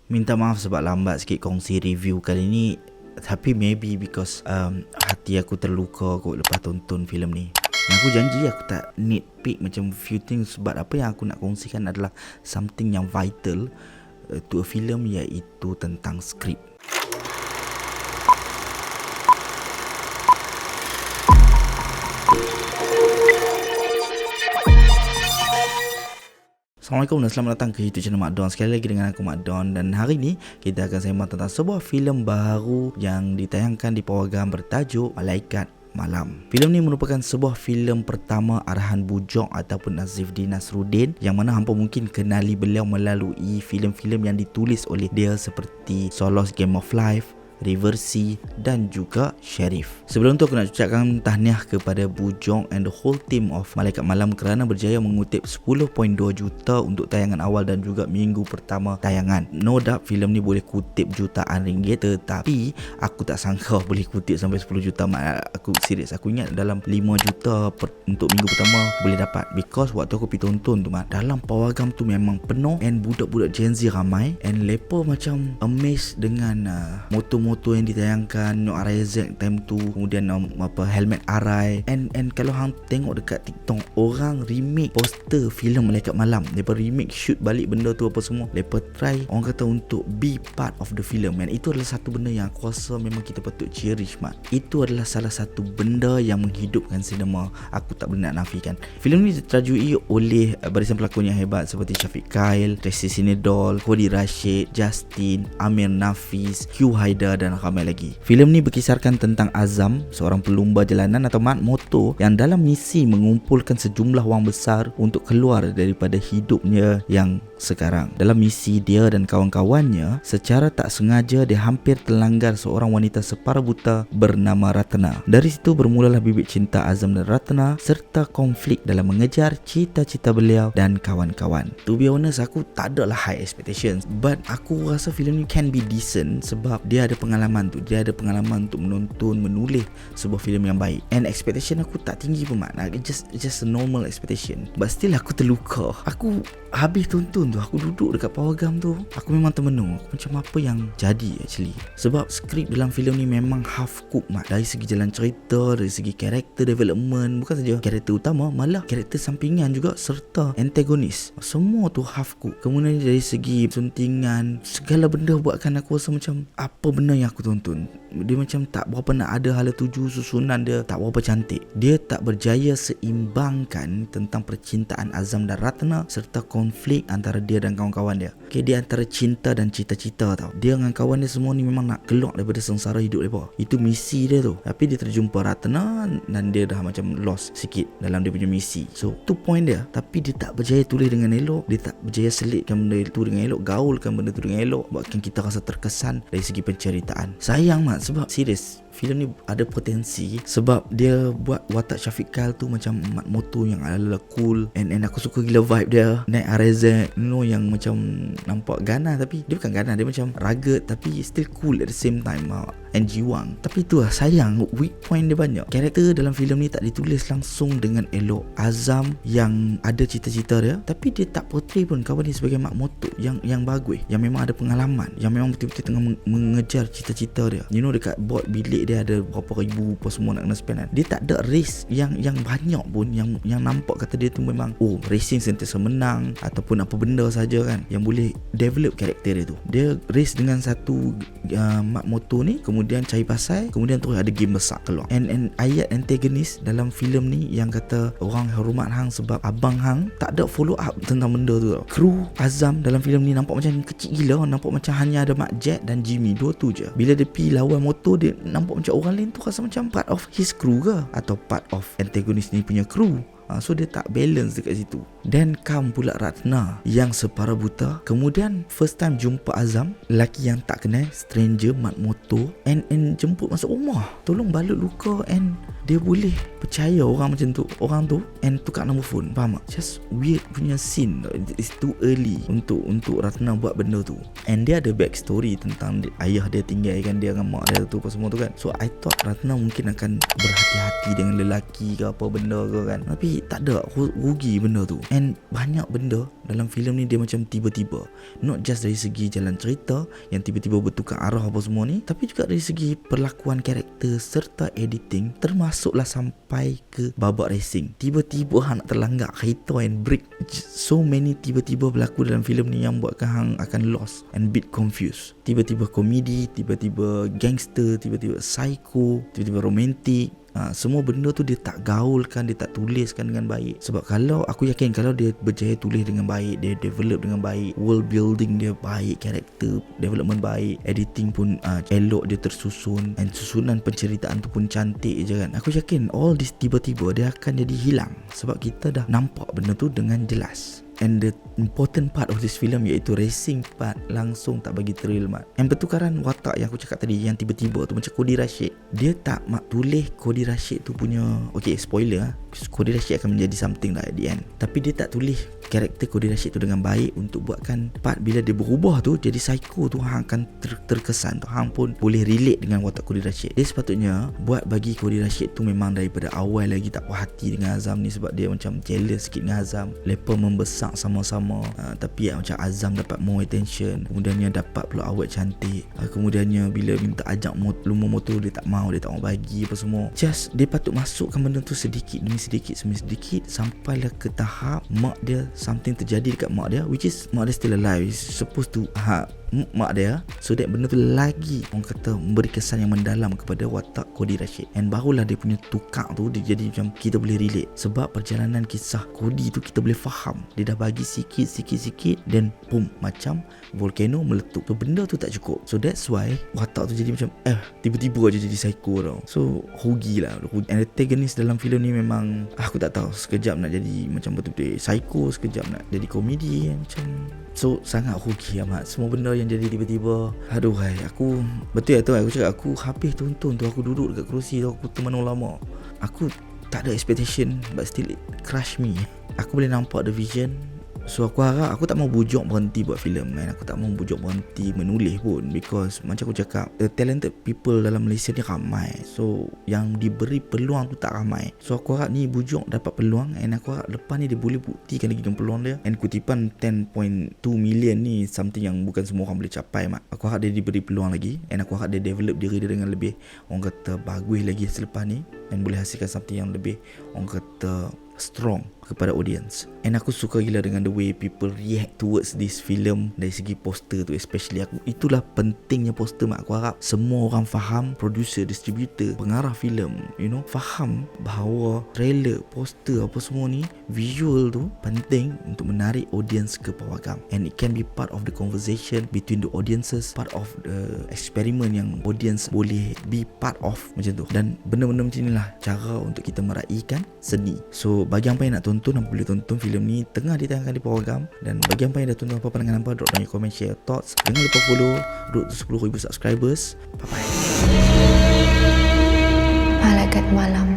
Minta maaf sebab lambat sikit kongsi review kali ni. Tapi maybe because hati aku terluka kot lepas tonton filem ni. Yang aku janji aku tak nitpick macam few things, sebab apa yang aku nak kongsikan adalah something yang vital to a film, iaitu tentang skrip. Assalamualaikum dan selamat datang ke YouTube channel Mak Don. Sekali lagi dengan aku Mak Don, dan hari ni kita akan sembang tentang sebuah filem baru yang ditayangkan di pawagam bertajuk Malaikat Malam. Filem ni merupakan sebuah filem pertama arahan Bujok ataupun Nazifdin Nasruddin, yang mana hampa mungkin kenali beliau melalui filem-filem yang ditulis oleh dia seperti Solos Game of Life, Reversi dan juga Sheriff. Sebelum tu aku nak ucapkan tahniah kepada Bujok and the whole team of Malaikat Malam kerana berjaya mengutip 10.2 juta untuk tayangan awal dan juga minggu pertama tayangan. No doubt filem ni boleh kutip jutaan ringgit, tetapi aku tak sangka boleh kutip sampai 10 juta. Aku serius, aku ingat dalam 5 juta untuk minggu pertama boleh dapat, because waktu aku pergi tonton tu dalam pawagam tu memang penuh, and budak-budak Gen Z ramai, and lepa macam amazed dengan motor yang ditayangkan, Nok RZ time tu, kemudian helmet Arai, and kalau hang tengok dekat TikTok, orang remake poster filem Malaikat Malam, mereka remake shoot balik benda tu apa semua, mereka try orang kata untuk be part of the film, and itu adalah satu benda yang aku rasa memang kita patut cherish Itu adalah salah satu benda yang menghidupkan sinema, aku tak boleh nak nafikan. Filem ni diterajui oleh barisan pelakon yang hebat seperti Syafiq Kyle, Tracy Sinedol, Kody Rashid, Justin, Amir Nafis, Q Haidar dan ramai lagi. Filem ni berkisarkan tentang Azam, seorang pelumba jalanan atau mat motor yang dalam misi mengumpulkan sejumlah wang besar untuk keluar daripada hidupnya yang sekarang. Dalam misi dia dan kawan-kawannya, secara tak sengaja dia hampir terlanggar seorang wanita separa buta bernama Ratna. Dari situ bermulalah bibit cinta Azam dan Ratna serta konflik dalam mengejar cita-cita beliau dan kawan-kawan. To be honest, aku tak ada lah high expectations, but aku rasa filem ni can be decent sebab dia ada pengalaman untuk menonton, menulis sebuah filem yang baik, and expectation aku tak tinggi pun just a normal expectation, but still aku terluka. Aku habis tonton tu, aku duduk dekat pawagam tu, aku memang termenung, macam apa yang jadi actually, sebab skrip dalam filem ni memang half cook dari segi jalan cerita, dari segi character development, bukan saja karakter utama, malah karakter sampingan juga serta antagonis, semua tu half cook. Kemudian dari segi suntingan, segala benda buatkan aku rasa macam apa benda yang aku tonton, dia macam tak berapa nak ada hala tuju, susunan dia tak berapa cantik. Dia tak berjaya seimbangkan tentang percintaan Azam dan Ratna serta konflik antara dia dan kawan-kawan dia. Okay, dia antara cinta dan cita-cita tau. Dia dengan kawan dia semua ni memang nak keluar daripada sengsara hidup mereka. Itu misi dia tu. Tapi dia terjumpa Ratna dan dia dah macam lost sikit dalam dia punya misi. So, tu point dia. Tapi dia tak berjaya tulis dengan elok. Dia tak berjaya selitkan benda tu dengan elok, gaulkan benda tu dengan elok, buatkan kita rasa terkesan dari segi penceritaan. Sayang sebab serius, filem ni ada potensi sebab dia buat watak Syafiq Kyle tu macam mat motor yang ala-ala cool, and aku suka gila vibe dia naik RZ, yang macam nampak ganas tapi dia bukan ganas, dia macam rugged tapi still cool at the same time, and jiwang. Tapi tu lah sayang, weak point dia banyak. Karakter dalam filem ni tak ditulis langsung dengan elok. Azam yang ada cita-cita dia, tapi dia tak portray pun kawan dia sebagai mak motor yang bagus, yang memang ada pengalaman, yang memang betul-betul tengah mengejar cita-cita dia. Dekat bot bilik dia ada berapa ribu apa semua nak kena spend kan. Dia tak ada race yang banyak pun yang nampak kata dia tu memang racing sentiasa menang ataupun apa benda saja kan, yang boleh develop karakter dia tu. Dia race dengan satu mak motor ni, kemudian cari pasal, kemudian terus ada game besar keluar. And ayat antagonis dalam filem ni yang kata orang hormat hang sebab abang hang, tak ada follow up tentang benda tu tau. Kru Azam dalam filem ni nampak macam kecil gila, nampak macam hanya ada Mak Jet dan Jimmy, dua tu je. Bila dia pergi lawan motor, dia nampak macam orang lain tu rasa macam part of his crew ke, atau part of antagonis ni punya crew. So dia tak balance dekat situ. Dan come pula Ratna yang separa buta, kemudian first time jumpa Azam, lelaki yang tak kenal, stranger mat motor, and jemput masuk rumah, tolong balut luka, and dia boleh percaya orang macam tu, orang tu, and tukar nombor phone. Faham tak? Just weird punya scene. It's too early untuk Ratna buat benda tu. And dia ada backstory tentang ayah dia tinggalkan dia dengan mak dia tu apa semua tu kan. So I thought Ratna mungkin akan berhati-hati dengan lelaki ke apa benda ke kan, tapi tak ada, rugi benda tu. And banyak benda dalam filem ni dia macam tiba-tiba. Not just dari segi jalan cerita yang tiba-tiba bertukar arah apa semua ni, tapi juga dari segi perlakuan karakter serta editing, termasuklah sampai ke babak racing. Tiba-tiba hang nak terlanggar kereta and break. So many tiba-tiba berlaku dalam filem ni yang buatkan hang akan lost and bit confused. Tiba-tiba komedi, tiba-tiba gangster, tiba-tiba psycho, tiba-tiba romantik. Semua benda tu dia tak gaulkan, dia tak tuliskan dengan baik. Sebab kalau aku yakin kalau dia berjaya tulis dengan baik, dia develop dengan baik, world building dia baik, karakter development baik, editing pun elok, dia tersusun, dan susunan penceritaan tu pun cantik je kan, aku yakin all this tiba-tiba dia akan jadi hilang. Sebab kita dah nampak benda tu dengan jelas. And the important part of this film iaitu racing part langsung tak bagi thrill mat. And pertukaran watak yang aku cakap tadi yang tiba-tiba tu macam Cody Rashid. Dia tak tulis Cody Rashid tu punya, okay spoiler Cody Rashid akan menjadi something lah at the end. Tapi dia tak tulis karakter Cody Rashid tu dengan baik untuk buatkan part bila dia berubah tu jadi psycho tu hang akan terkesan tu, hang pun boleh relate dengan watak Cody Rashid. Dia sepatutnya buat bagi Cody Rashid tu memang daripada awal lagi tak puas hati dengan Azam ni, sebab dia macam jealous sikit dengan Azam. Lepas membesar sama-sama, tapi macam Azam dapat more attention, kemudiannya dapat pula awet cantik, kemudiannya bila minta ajak lumur motor dia tak mau bagi apa semua. Just dia patut masukkan benda tu sedikit demi sedikit sampailah ke tahap mak dia, something terjadi dekat mak dia, which is mak dia still alive, is supposed to mak dia, so that benda tu lagi orang kata memberi kesan yang mendalam kepada watak Cody Rashid. And barulah dia punya tukar tu dia jadi macam kita boleh relate. Sebab perjalanan kisah Cody tu kita boleh faham. Dia dah bagi sikit dan boom, macam volcano meletup. So benda tu tak cukup. So that's why watak tu jadi macam tiba-tiba aja jadi psycho tau. So rugi lah. And antagonist dalam filem ni memang aku tak tahu, sekejap nak jadi macam betul-betul psycho, sekejap nak jadi komedi macam. So sangat rugi amat. Semua benda yang jadi tiba-tiba, aduhai, aku betul tu aku cakap aku habis tonton tu, aku duduk dekat kerusi tu, aku termenung lama. Aku tak ada expectation but still it crush me. Aku boleh nampak the vision. So aku harap, aku tak mau bujuk berhenti buat filem kan. Aku tak mau bujuk berhenti menulis pun, because macam aku cakap, the talented people dalam Malaysia ni ramai. So yang diberi peluang tu tak ramai. So aku harap ni bujuk dapat peluang, and aku harap lepas ni dia boleh buktikan lagi dengan peluang dia. And kutipan 10.2 million ni something yang bukan semua orang boleh capai mak. Aku harap dia diberi peluang lagi, and aku harap dia develop diri dia dengan lebih orang kata bagus lagi selepas ni, dan boleh hasilkan something yang lebih orang kata strong kepada audience. And aku suka gila dengan the way people react towards this film dari segi poster tu, especially aku. Itulah pentingnya poster mak. Aku harap semua orang faham, producer, distributor, pengarah filem, faham bahawa trailer, poster apa semua ni, visual tu penting untuk menarik audience ke pawagam. And it can be part of the conversation between the audiences, part of the experiment yang audience boleh be part of macam tu. Dan benda-benda macam inilah cara untuk kita meraihkan seni. So bagi hampa yang nak tonton, hampa boleh tonton filem ni tengah ditayangkan di Pawagam. Dan bagi hampa yang dah tonton, apa pandangan hampa, drop down your comment, share your thoughts. Jangan lupa follow road to 10,000 subscribers. Bye bye. Malaikat malam